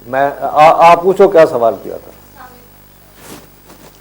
میں آپ پوچھو کیا سوال کیا تھا.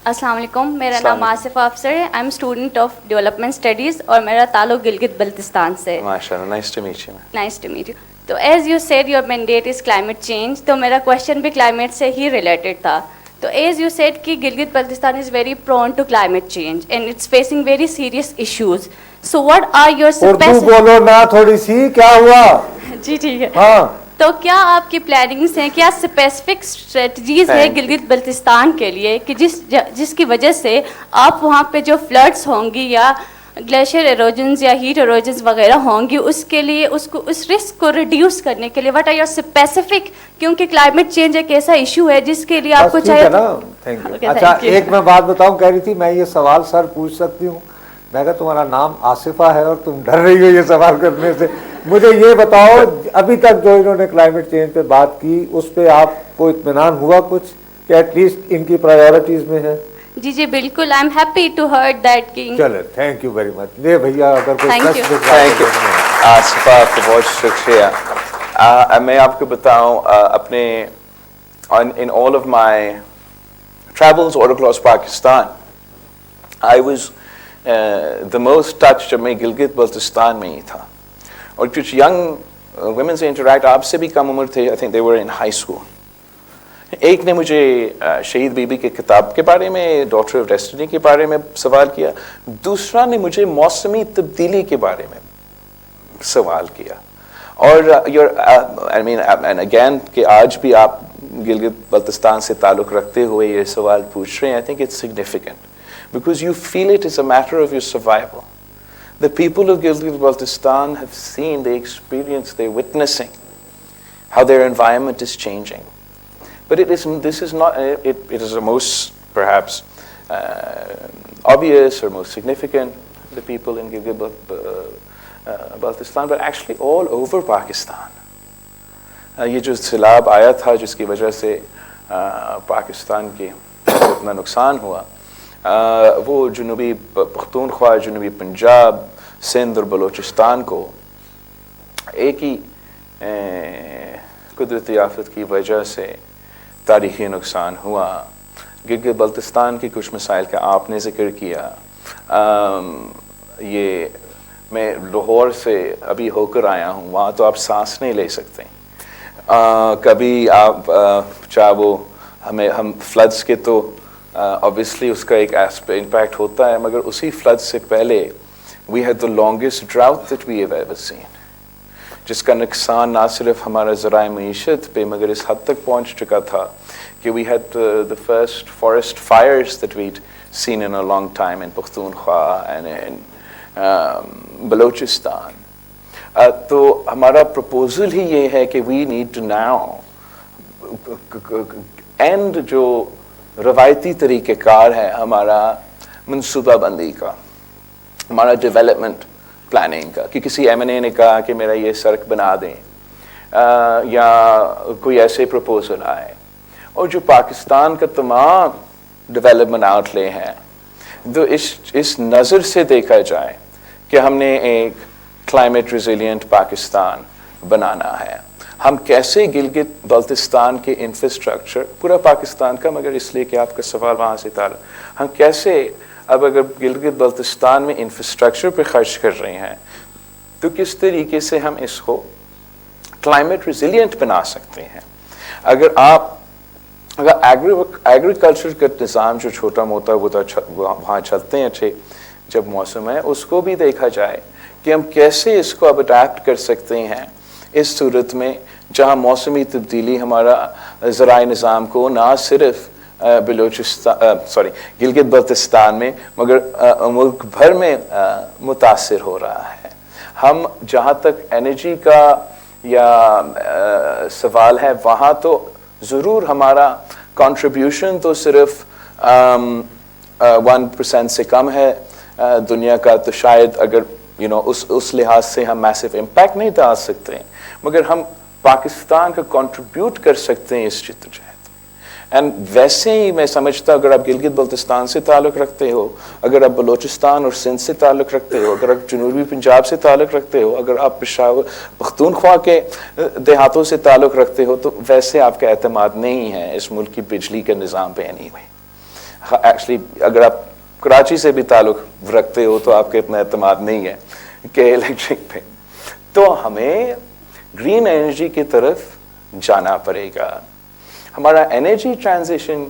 السلام علیکم, میرا نام آصفہ افسر ہے. I am student of development studies اور میرا تعلق گلگت بلتستان سے. ماشاءاللہ, nice to meet you. Nice to meet you. تو as you said your mandate is climate change, تو میرا کویشچن بھی کلائمیٹ سے ہی ریلیٹڈ تھا. تو ایز یو سیڈ کہ Gilgit Baltistan is very prone to climate change and it's facing very serious issues. So what are your Urdu بولو نا تھوڑی سی, کیا ہوا؟ جی ٹھیک ہے. ہاں, تو کیا آپ کی پلاننگس ہیں, کیا اسپیسیفک اسٹریٹجیز ہے گلگت بلتستان کے لیے کہ جس کی وجہ سے آپ وہاں پہ جو فلڈس ہوں گی یا گلیشیئر ایروجنز یا ہیٹ ایروجنز وغیرہ ہوں گی, اس کے لیے اس رسک کو ریڈیوس کرنے کے لیے واٹ آر یور اسپیسیفک, کیونکہ کلائمیٹ چینج ایک ایسا ایشو ہے جس کے لیے آپ کو چاہیے نا. Thank you. اچھا ایک میں بات بتاؤں, کہہ رہی تھی میں یہ سوال سر پوچھ سکتی ہوں؟ میں کہا تمہارا نام آصفہ ہے اور تم ڈر رہی ہو یہ سوال کرنے سے. مجھے یہ بتاؤ ابھی تک جو انہوں نے کلائمیٹ چینج پہ بات کی اس پہ آپ کو اطمینان ہوا کچھ کہ ایٹ لیسٹ ان کی پرائیورٹیز میں ہے؟ جی جی بالکل, I am happy to heard that. چلے تھینک یو ویری مچ. لے بھیا اگر کوئی تھینک یو آصفہ, آپ کا بہت شکریہ. میں آپ کو بتاؤں اپنے in all of my travels all across Pakistan, I was the most touched جب میں گلگت بلتستان میں ہی تھا. اور کچھ ینگ ویمن سے انٹریکٹ, آپ سے بھی کم عمر تھے, I think they were in high school. ایک نے مجھے شہید بی بی کے کتاب کے بارے میں, ڈاٹر آف ڈیسٹنی کے بارے میں سوال کیا. دوسرا نے مجھے موسمی تبدیلی کے بارے میں سوال کیا. اور I mean and again کہ آج بھی آپ گلگت بلتستان سے تعلق رکھتے ہوئے یہ سوال پوچھ رہے ہیں, I think it's significant because you feel it is a matter of your survival. The people of Gilgit-Baltistan have seen, they experience, they're witnessing how their environment is changing. But this is not, it is the most perhaps obvious or most significant, the people in Gilgit-Baltistan, but actually all over Pakistan. یہ جو سیلاب آیا تھا جس کی وجہ سے پاکستان کے اتنا نقصان ہوا, وہ جنوبی پختونخوا, جنوبی پنجاب, سندھ اور بلوچستان کو ایک ہی قدرتی آفت کی وجہ سے تاریخی نقصان ہوا. گلگت بلتستان کی کچھ مسائل کا آپ نے ذکر کیا. یہ میں لاہور سے ابھی ہو کر آیا ہوں, وہاں تو آپ سانس نہیں لے سکتے. کبھی آپ چاہے وہ ہم فلڈس کے تو obviously اس کا ایک امپیکٹ ہوتا ہے, مگر اسی فلڈ سے پہلے we had the longest drought that we have ever seen, جس کا نقصان نہ صرف ہمارا ذرائع معیشت پہ مگر اس حد تک پہنچ چکا تھا کہ we had the first forest fires that we'd seen in a long time in Pakhtunkhwa and in Balochistan. تو ہمارا پروپوزل ہی یہ ہے کہ we need to now end جو روایتی طریقہ کار ہے ہمارا منصوبہ بندی کا, ہمارا ڈیولپمنٹ پلاننگ کا, کہ کسی ایم این اے نے کہا کہ میرا یہ سڑک بنا دیں یا کوئی ایسے پروپوزل آئے, اور جو پاکستان کا تمام ڈیولپمنٹ آؤٹ لے ہیں تو اس نظر سے دیکھا جائے کہ ہم نے ایک کلائمیٹ ریزیلینٹ پاکستان بنانا ہے. ہم کیسے گلگت بلتستان کے انفراسٹرکچر, پورا پاکستان کا مگر اس لیے کہ آپ کا سوال وہاں سے تعلق, ہم کیسے اب اگر گلگت بلتستان میں انفراسٹرکچر پہ خرچ کر رہے ہیں تو کس طریقے سے ہم اس کو کلائمیٹ ریزیلینٹ بنا سکتے ہیں. اگر ایگریکلچر کا نظام جو چھوٹا موٹا وہاں چلتے ہیں اچھے جب موسم ہے, اس کو بھی دیکھا جائے کہ ہم کیسے اس کو اب اڈیپٹ کر سکتے ہیں اس صورت میں جہاں موسمی تبدیلی ہمارا ذرائع نظام کو نہ صرف گلگت بلتستان میں مگر ملک بھر میں متاثر ہو رہا ہے. ہم جہاں تک انرجی کا یا سوال ہے وہاں تو ضرور ہمارا کنٹریبیوشن تو صرف 1% سے کم ہے دنیا کا, تو شاید اگر اس لحاظ سے ہم میسو امپیکٹ نہیں ڈال سکتے, مگر ہم پاکستان کا کنٹریبیوٹ کر سکتے ہیں اس جدوجہد. اینڈ ویسے ہی میں سمجھتا اگر آپ گلگت بلتستان سے تعلق رکھتے ہو, اگر آپ بلوچستان اور سندھ سے تعلق رکھتے ہو, اگر آپ جنوبی پنجاب سے تعلق رکھتے ہو, اگر آپ پشاور پختونخوا کے دیہاتوں سے تعلق رکھتے ہو, تو ویسے آپ کا اعتماد نہیں ہے اس ملک کی بجلی کے نظام پہ. اینی وے ایکچولی اگر آپ کراچی سے بھی تعلق رکھتے ہو تو آپ کا اتنا اعتماد نہیں ہے کہ الیکٹرک پہ. تو ہمیں گرین انرجی کی طرف جانا پڑے گا. ہمارا انرجی ٹرانزیشن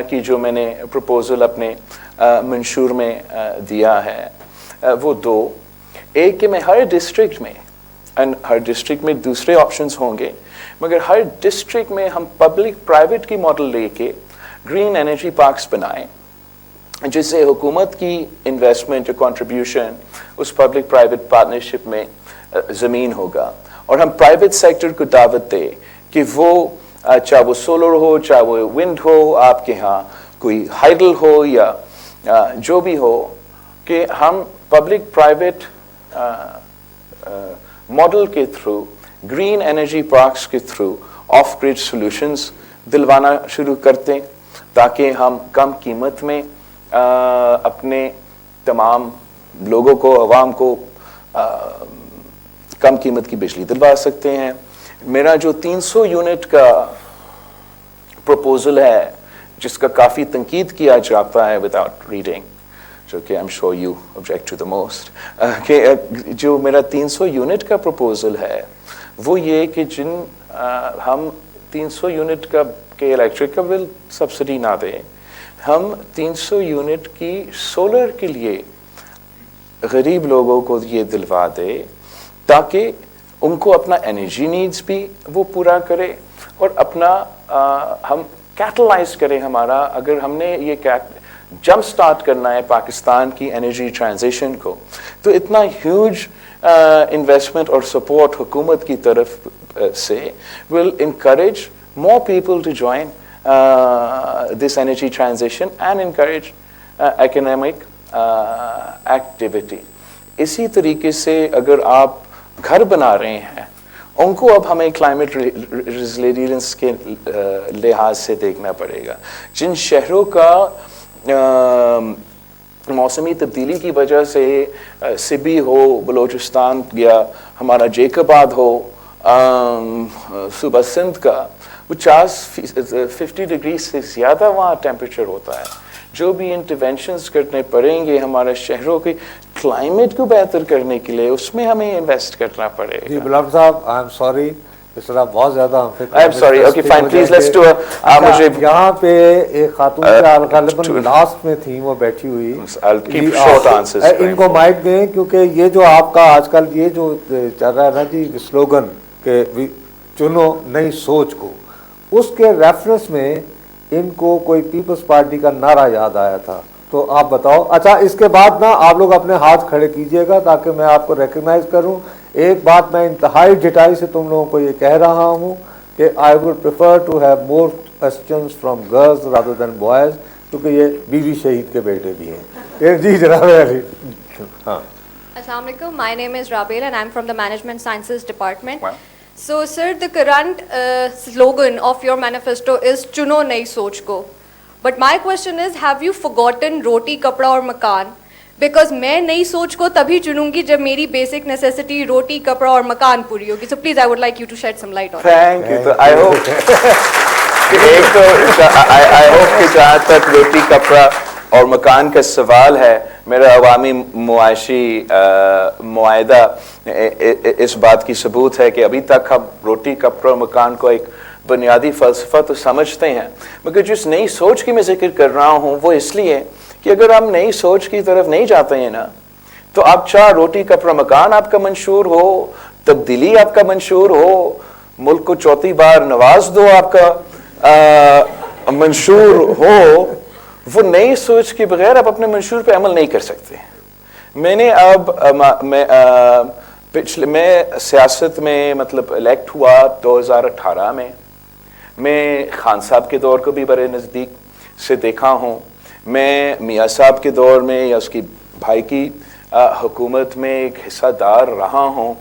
کی جو میں نے پروپوزل اپنے منشور میں دیا ہے وہ دو. ایک کہ میں ہر ڈسٹرکٹ میں, اینڈ ہر ڈسٹرکٹ میں دوسرے آپشنز ہوں گے, مگر ہر ڈسٹرکٹ میں ہم پبلک پرائیویٹ کی ماڈل لے کے گرین انرجی پارکس بنائیں, جس سے حکومت کی انویسٹمنٹ اور کنٹریبیوشن اس پبلک پرائیویٹ پارٹنرشپ میں زمین ہوگا. اور ہم پرائیویٹ سیکٹر کو دعوت دیں کہ وہ چاہے وہ سولر ہو, چاہے وہ ونڈ ہو, آپ کے ہاں کوئی ہائیڈل ہو یا جو بھی ہو, کہ ہم پبلک پرائیویٹ ماڈل کے تھرو گرین انرجی پارکس کے تھرو آف گریڈ سولوشنز دلوانا شروع کرتے, تاکہ ہم کم قیمت میں اپنے تمام لوگوں کو, عوام کو کم قیمت کی بجلی دلوا سکتے ہیں. میرا جو 300 یونٹ کا پروپوزل ہے, جس کا کافی تنقید کیا جاتا ہے وداؤٹ ریڈنگ, جو کہ I'm sure you object to the most, کہ جو میرا 300 یونٹ کا پروپوزل ہے وہ یہ کہ جن ہم 300 یونٹ کا کے الیکٹرک کا بل سبسڈی نہ دیں, ہم 300 یونٹ کی سولر کے لیے غریب لوگوں کو یہ دلوا دے, تاکہ ان کو اپنا انرجی نیڈز بھی وہ پورا کرے اور اپنا ہم کیٹلائز کریں ہمارا. اگر ہم نے یہ جمپ سٹارٹ کرنا ہے پاکستان کی انرجی ٹرانزیشن کو, تو اتنا ہیوج انویسٹمنٹ اور سپورٹ حکومت کی طرف سے will encourage more people to join this energy transition and encourage economic activity. اسی طریقے سے اگر آپ گھر بنا رہے ہیں, ان کو اب ہمیں کلائمیٹ ریزیلینس کے لحاظ سے دیکھنا پڑے گا. جن شہروں کا موسمی تبدیلی کی وجہ سے سبی ہو بلوچستان یا ہمارا جیکباد ہو صوبہ سندھ کا, وہ 50 ڈگری سے زیادہ وہاں ٹیمپریچر ہوتا ہے. جو بھی انٹرونشنز کرنے پڑیں گے ہمارے شہروں کے کلائمیٹ کو بہتر کرنے کے لیے, اس میں ہمیں انویسٹ کرنا پڑے گا. جی بلال صاحب, آئی ایم سوری, اس طرح بہت زیادہ یہاں پہ ایک خاتون غالباً لاسٹ میں تھی, وہ بیٹھی ہوئی, ان کو مائک دیں, کیونکہ یہ جو آپ کا آج کل یہ جو چل رہا ہے نا جی سلوگن کہ چنو نئی سوچ کو, اس کے ریفرنس میں ان کو کوئی پیپلز پارٹی کا نعرہ یاد آیا تھا, تو آپ بتاؤ. اچھا اس کے بعد نا آپ لوگ اپنے ہاتھ کھڑے کیجئے گا تاکہ میں آپ کو ریکگنائز کروں. ایک بات میں انتہائی ڈٹائی سے تم لوگوں کو یہ کہہ رہا ہوں کہ I would prefer to have more questions from girls rather than boys, کیونکہ یہ بیوی شہید کے بیٹے بھی ہیں. جی جناب علی. ہاں السلام علیکم, my name is Rabil and I'm from the Management Sciences Department. Wow. So sir, the current slogan of your manifesto is Chuno Nayi Soch Ko. But my question is, have you forgotten roti, kapda aur makan? Because main nayi soch ko tabhi chunungi jab meri basic necessity roti, kapda aur makan puri hogi. So please, I would like you to shed some light on it. Thank you. So I hope I hope کہ جہاں تک روٹی کپڑا اور مکان کا سوال ہے, میرا عوامی معاشی معاہدہ اس بات کی ثبوت ہے کہ ابھی تک ہم روٹی کپڑا اور مکان کو ایک بنیادی فلسفہ تو سمجھتے ہیں, مگر جس نئی سوچ کی میں ذکر کر رہا ہوں وہ اس لیے کہ اگر ہم نئی سوچ کی طرف نہیں جاتے ہیں نا, تو آپ چاہ روٹی کپڑا مکان آپ کا منشور ہو, تبدیلی آپ کا منشور ہو, ملک کو چوتھی بار نواز دو آپ کا منشور ہو, وہ نئی سوچ کے بغیر آپ اپنے منشور پہ عمل نہیں کر سکتے. میں نے اب میں سیاست میں مطلب الیکٹ ہوا 2018 میں خان صاحب کے دور کو بھی بڑے نزدیک سے دیکھا ہوں, میں میاں صاحب کے دور میں یا اس کی بھائی کی حکومت میں ایک حصہ دار رہا ہوں.